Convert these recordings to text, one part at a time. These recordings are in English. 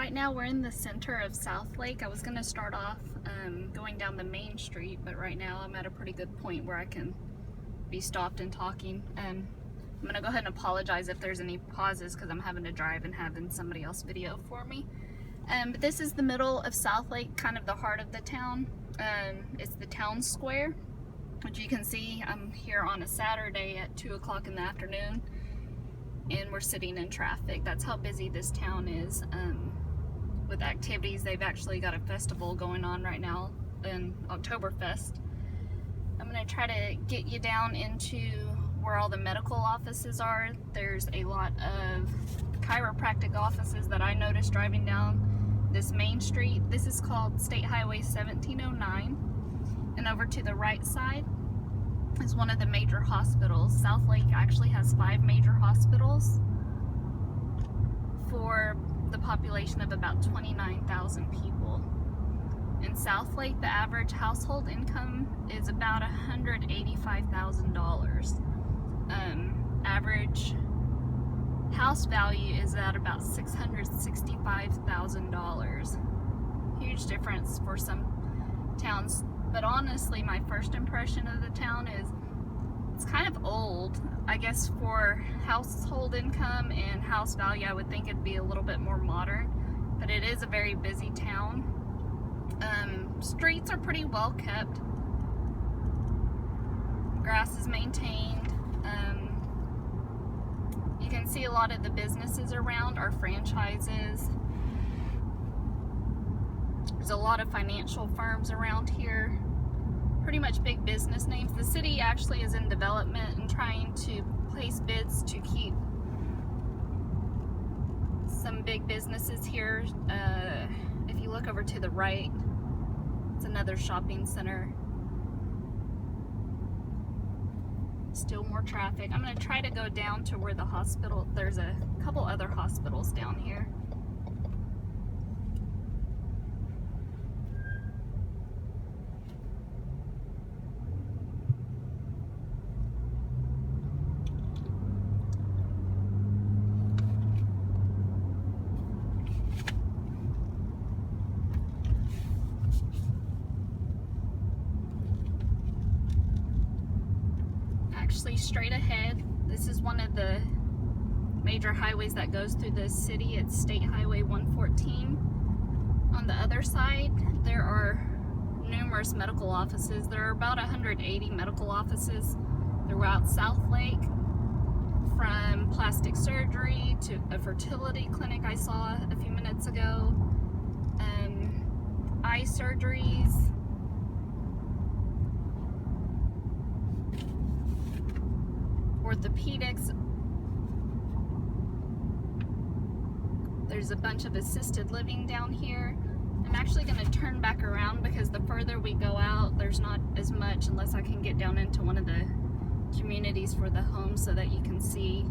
Right now we're in the center of Southlake. I was going to start off going down the main street, but right now I'm at a pretty good point where I can be stopped and talking. I'm going to go ahead and apologize if there's any pauses because I'm having to drive and having somebody else video for me. But this is the middle of Southlake, kind of the heart of the town. It's the town square, which you can see. I'm here on a Saturday at 2 o'clock in the afternoon, and we're sitting in traffic. That's how busy this town is with activities. They've actually got a festival going on right now, in Oktoberfest. I'm going to try to get you down into where all the medical offices are. There's a lot of chiropractic offices that I noticed driving down this main street. This is called State Highway 1709, and over to the right side is one of the major hospitals. Southlake actually has 5 major hospitals for the population of about 29,000 people. In Southlake, the average household income is about $185,000. Average house value is at about $665,000. Huge difference for some towns. But honestly, my first impression of the town is it's kind of old. I guess for household income and house value, I would think it'd be a little bit more modern, but it is a very busy town. Streets are pretty well kept. Grass is maintained. You can see a lot of the businesses around are franchises. There's a lot of financial firms around here. Pretty much big business names. The city actually is in development and trying to place bids to keep some big businesses here. If you look over to the right, it's another shopping center. Still more traffic. I'm going to try to go down to where the hospital, there's a couple other hospitals down here. Actually, straight ahead, this is one of the major highways that goes through the city. It's State Highway 114. On the other side, there are numerous medical offices. There are about 180 medical offices throughout Southlake, from plastic surgery to a fertility clinic I saw a few minutes ago, eye surgeries, orthopedics. There's a bunch of assisted living down here. I'm actually going to turn back around because the further we go out, there's not as much unless I can get down into one of the communities for the homes so that you can see.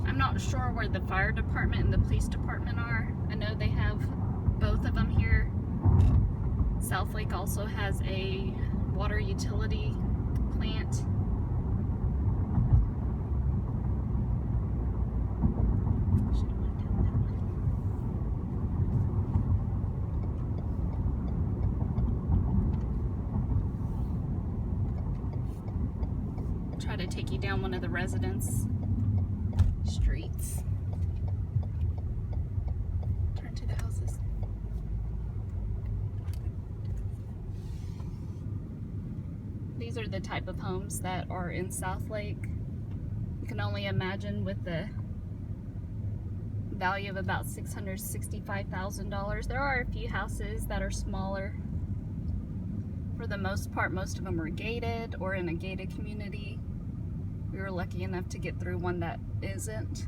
I'm not sure where the fire department and the police department are. I know they have both of them here. Southlake also has a water utility plant. Try to take you down one of the residence streets. Turn to the houses. These are the type of homes that are in Southlake. You can only imagine with the value of about $665,000. There are a few houses that are smaller. For the most part, most of them are gated or in a gated community. We were lucky enough to get through one that isn't.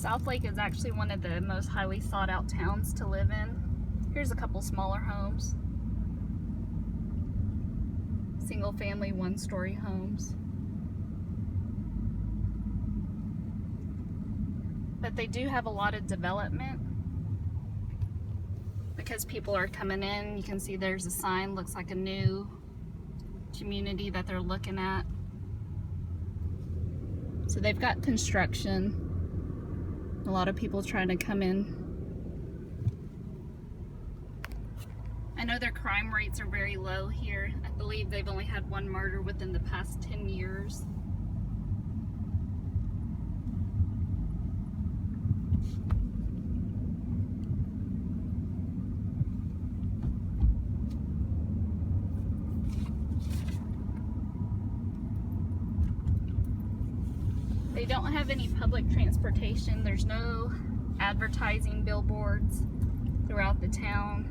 Southlake is actually one of the most highly sought out towns to live in. Here's a couple smaller homes. Single family, one-story homes. But they do have a lot of development because people are coming in. You can see there's a sign, looks like a new community that they're looking at. So they've got construction. A lot of people trying to come in. I know their crime rates are very low here. I believe they've only had one murder within the past 10 years. They don't have any public transportation. There's no advertising billboards throughout the town.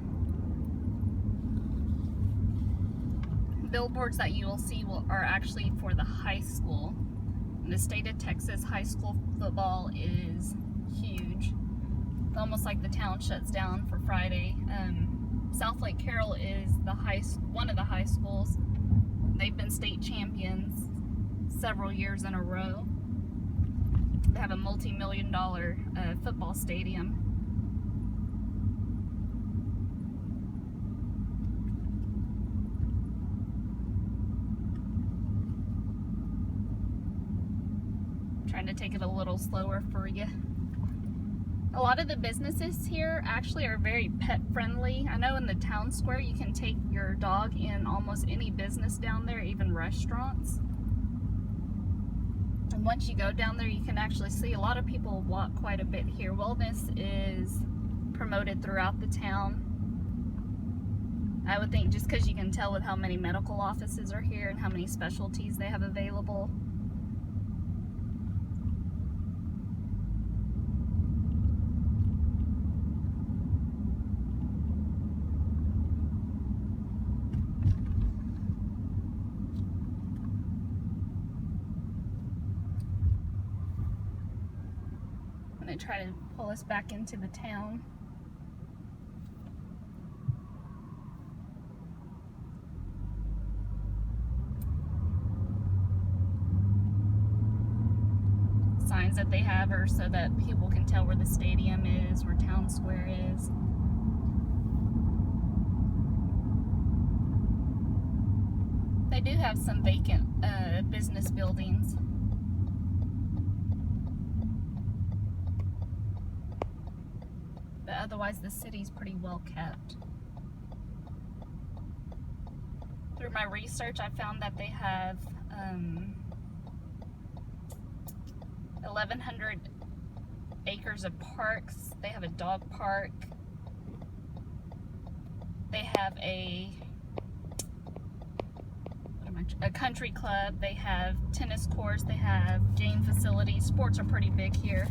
Billboards that you will see are actually for the high school. In the state of Texas, high school football is huge. It's almost like the town shuts down for Friday. Southlake Carroll is one of the high schools. They've been state champions several years in a row. They have a multi-million-dollar football stadium. Trying to take it a little slower for you. A lot of the businesses here actually are very pet friendly. I know in the town square you can take your dog in almost any business down there, even restaurants. And once you go down there, you can actually see a lot of people walk quite a bit here. Wellness is promoted throughout the town. I would think just because you can tell with how many medical offices are here and how many specialties they have available. I'm going to try to pull us back into the town. Signs that they have are so that people can tell where the stadium is, where town square is. They do have some vacant business buildings. But otherwise the city's pretty well kept. Through my research, I found that they have 1,100 acres of parks. They have a dog park. They have a country club. They have tennis courts. They have game facilities. Sports are pretty big here.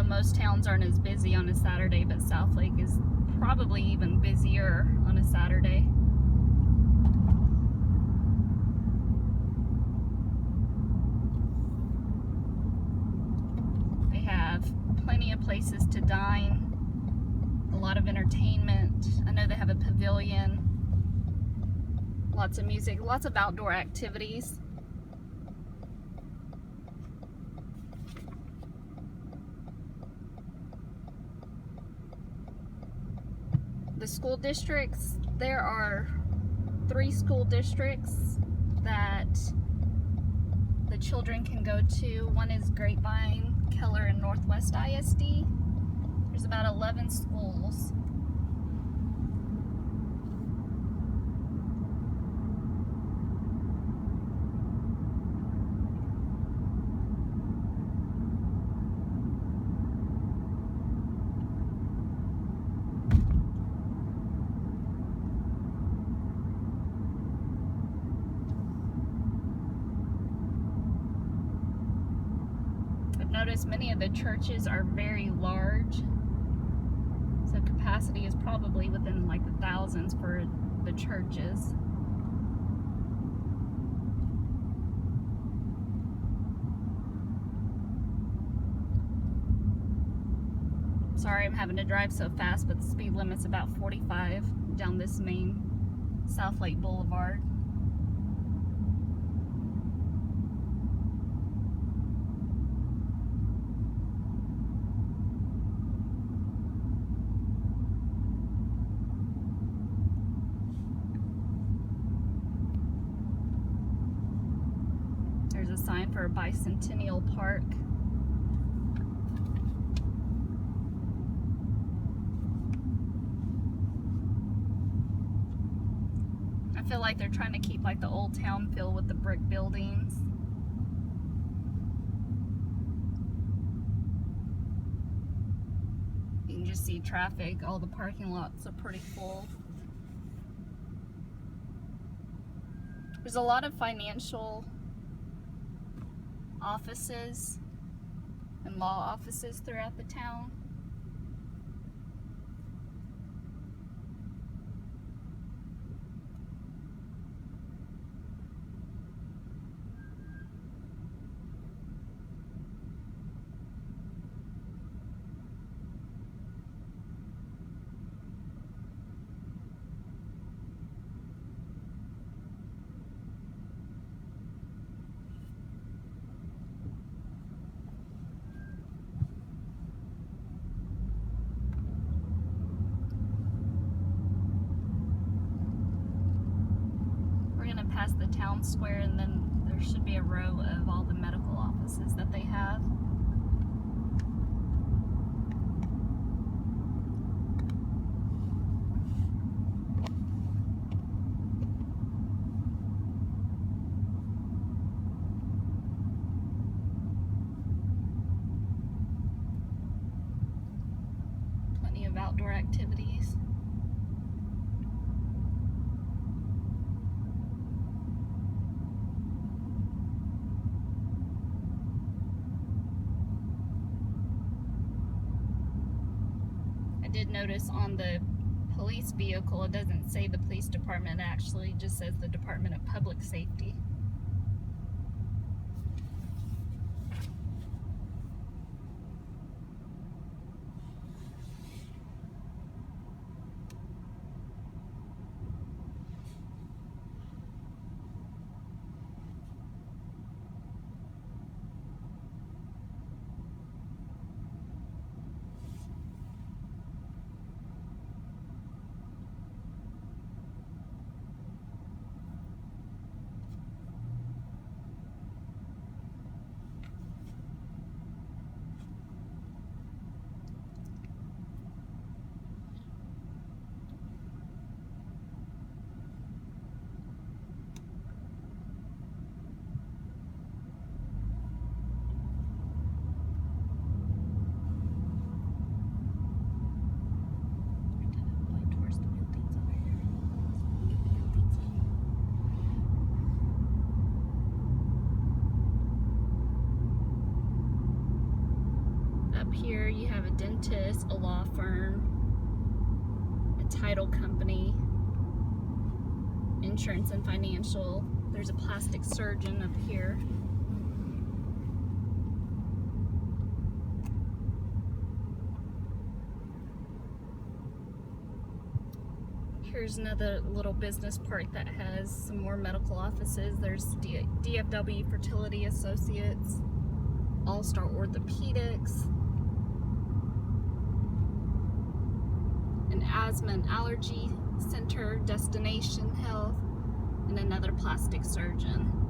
Most towns aren't as busy on a Saturday, but Southlake is probably even busier on a Saturday. They have plenty of places to dine, a lot of entertainment. I know they have a pavilion, lots of music, lots of outdoor activities. The school districts, there are 3 school districts that the children can go to. One is Grapevine, Keller, and Northwest ISD. There's about 11 schools. Notice many of the churches are very large, so capacity is probably within like the thousands for the churches. Sorry I'm having to drive so fast, but the speed limit's about 45 down this main Southlake Boulevard. There's a sign for a Bicentennial Park. I feel like they're trying to keep like the old town feel with the brick buildings. You can just see traffic. All the parking lots are pretty full. There's a lot of financial offices and law offices throughout the town. Past the town square, and then there should be a row of all the medical offices that they have. Plenty of outdoor activities. I did notice on the police vehicle, it doesn't say the police department, it actually just says the Department of Public Safety. Here you have a dentist, a law firm, a title company, insurance and financial. There's a plastic surgeon up here. Here's another little business park that has some more medical offices. There's DFW Fertility Associates, All-Star Orthopedics, an Asthma and Allergy Center, Destination Health, and another plastic surgeon.